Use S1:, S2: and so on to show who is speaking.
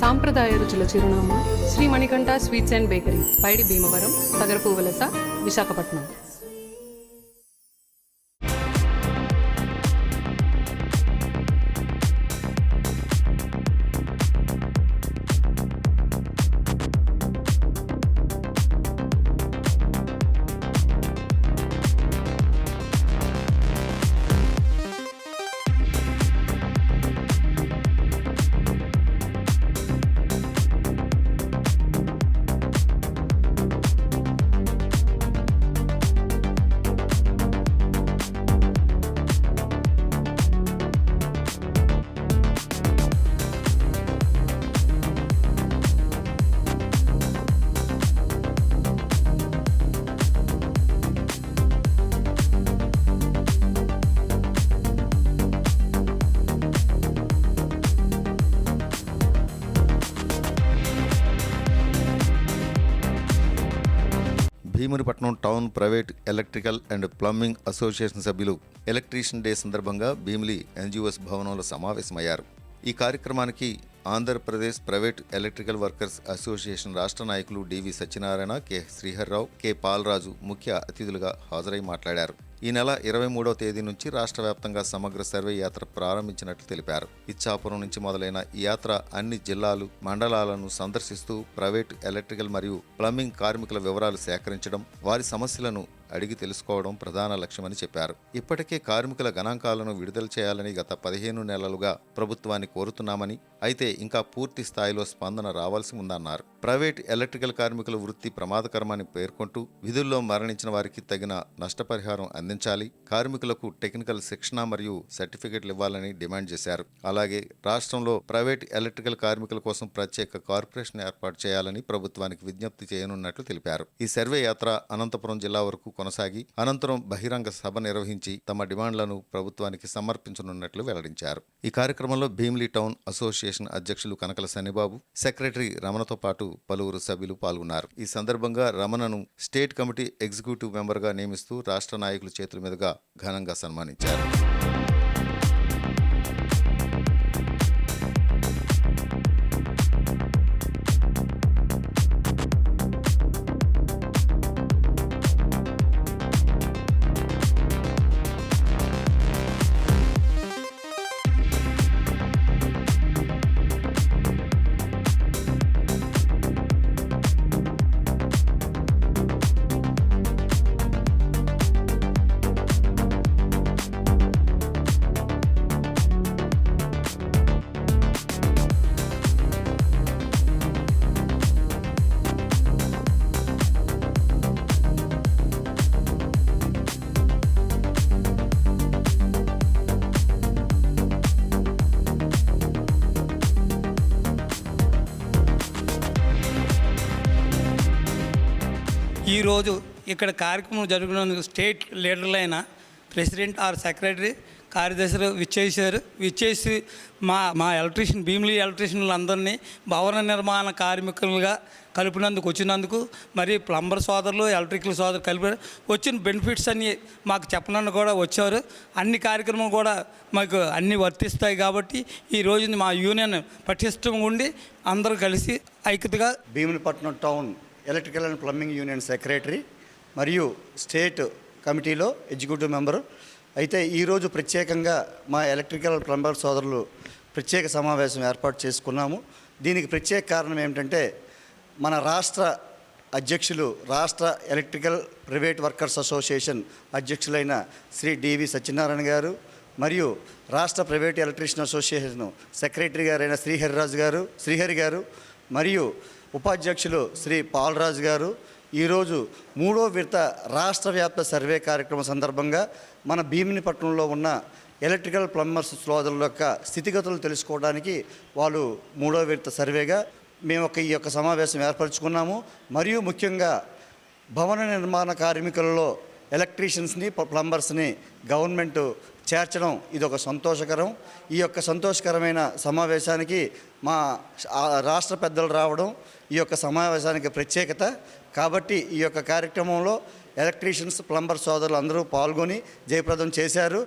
S1: సాంప్రదాయ రుచుల చిరునామా Shri Manikanta sweets and bakery, Paidi Bhimavaram, Tagarapu Valasa, Visakhapatnam.
S2: Bhimunipatnam town private electrical and plumbing association సభ్యులు ఎలక్ట్రీషియన్ డే సందర్భంగా భీమిలి ఎన్జిఓస్ భవనంలో సమావేశమయ్యారు. ఈ కార్యక్రమానికి Andhra Pradesh private electrical workers association రాష్ట్ర నాయకులు DV Satyanarayana, K Sriharrao, K Palaraju ముఖ్య అతిథులుగా హాజరై మాట్లాడారు. ఈ నెల 23వ తేదీ నుంచి రాష్ట్ర వ్యాప్తంగా సమగ్ర సర్వే యాత్ర ప్రారంభించినట్లు తెలిపారు. ఇచ్చాపురం నుంచి మొదలైన ఈ యాత్ర అన్ని జిల్లాలు, మండలాలను సందర్శిస్తూ ప్రైవేట్ ఎలక్ట్రికల్ మరియు ప్లంబింగ్ కార్మికుల వివరాలు సేకరించడం, వారి సమస్యలను అడిగి తెలుసుకోవడం ప్రధాన లక్ష్యమని చెప్పారు. ఇప్పటికే కార్మికుల గణాంకాలను విడుదల చేయాలని గత 15 నెలలుగా ప్రభుత్వాన్ని కోరుతున్నామని, అయితే ఇంకా పూర్తి స్థాయిలో స్పందన రావాల్సి ఉందన్నారు. ప్రైవేట్ ఎలక్ట్రికల్ కార్మికుల వృత్తి ప్రమాదకరమని పేర్కొంటూ విధుల్లో మరణించిన వారికి తగిన నష్టపరిహారం అందించాలి, కార్మికులకు టెక్నికల్ శిక్షణ మరియు సర్టిఫికెట్లు ఇవ్వాలని డిమాండ్ చేశారు. అలాగే రాష్ట్రంలో ప్రైవేట్ ఎలక్ట్రికల్ కార్మికుల కోసం ప్రత్యేక కార్పొరేషన్ ఏర్పాటు చేయాలని ప్రభుత్వానికి విజ్ఞప్తి చేయనున్నట్లు తెలిపారు. ఈ సర్వే యాత్ర అనంతపురం జిల్లా వరకు కొనసాగి అనంతరం బహిరంగ సభ నిర్వహించి తమ డిమాండ్లను ప్రభుత్వానికి సమర్పించనున్నట్లు వెల్లడించారు. ఈ కార్యక్రమంలో భీమిలి టౌన్ అసోసియేషన్ అధ్యక్షులు కనకల శనిబాబు, సెక్రటరీ రమణతో పాటు పలువురు సభ్యులు పాల్గొన్నారు. ఈ సందర్భంగా రమణను స్టేట్ కమిటీ ఎగ్జిక్యూటివ్ మెంబర్గా నియమిస్తూ రాష్ట్ర నాయకుల చేతుల మీదుగా ఘనంగా సన్మానించారు.
S3: ఈరోజు ఇక్కడ కార్యక్రమం జరుగుతున్నందుకు స్టేట్ లీడర్లైన ప్రెసిడెంట్ ఆర్ సెక్రటరీ, కార్యదర్శులు విచ్చేసి మా ఎలక్ట్రీషియన్ భీమిలి ఎలక్ట్రీషియన్లందరినీ భవన నిర్మాణ కార్మికులుగా కలిపినందుకు వచ్చినందుకు, మరి ప్లంబర్ సోదరులు, ఎలక్ట్రికల్ సోదరులు కలిపి వచ్చిన బెనిఫిట్స్ అన్నీ మాకు చెప్పడానికి కూడా వచ్చారు. అన్ని కార్యక్రమాలు కూడా మాకు అన్నీ వర్తిస్తాయి. కాబట్టి ఈ రోజు మా యూనియన్ పటిష్టంగా ఉండి అందరూ కలిసి ఐక్యతగా
S4: Bheemilipatnam town electrical and plumbing union secretary మరియు స్టేట్ కమిటీలో ఎగ్జిక్యూటివ్ మెంబరు. అయితే ఈరోజు ప్రత్యేకంగా మా ఎలక్ట్రికల్ ప్లంబర్ సోదరులు ప్రత్యేక సమావేశం ఏర్పాటు చేసుకున్నాము. దీనికి ప్రత్యేక కారణం ఏమిటంటే మన రాష్ట్ర అధ్యక్షులు, రాష్ట్ర ఎలక్ట్రికల్ ప్రైవేట్ వర్కర్స్ అసోసియేషన్ అధ్యక్షులైన శ్రీ డివి సత్యనారాయణ గారు మరియు రాష్ట్ర ప్రైవేట్ ఎలక్ట్రీషియన్ అసోసియేషన్ సెక్రటరీ గారైన శ్రీహరి గారు మరియు ఉపాధ్యక్షులు శ్రీ పాలరాజు గారు ఈరోజు 3వ విడత రాష్ట్ర వ్యాప్త సర్వే కార్యక్రమం సందర్భంగా మన భీమినిపట్నంలో ఉన్న ఎలక్ట్రికల్ ప్లంబర్స్ సోదరుల యొక్క స్థితిగతులు తెలుసుకోవడానికి వాళ్ళు 3వ విడత సర్వేగా మేము ఈ యొక్క సమావేశం ఏర్పరచుకున్నాము. మరియు ముఖ్యంగా భవన నిర్మాణ కార్మికులలో ఎలక్ట్రీషియన్స్ని, ప్లంబర్స్ని గవర్నమెంట్ చేర్చడం ఇదొక సంతోషకరం. ఈ యొక్క సంతోషకరమైన సమావేశానికి మా రాష్ట్ర పెద్దలు రావడం ఈ యొక్క సమావేశానికి ప్రత్యేకత. కాబట్టి ఈ యొక్క కార్యక్రమంలో ఎలక్ట్రీషియన్స్, ప్లంబర్ సోదరులు అందరూ పాల్గొని జయప్రదం చేశారు.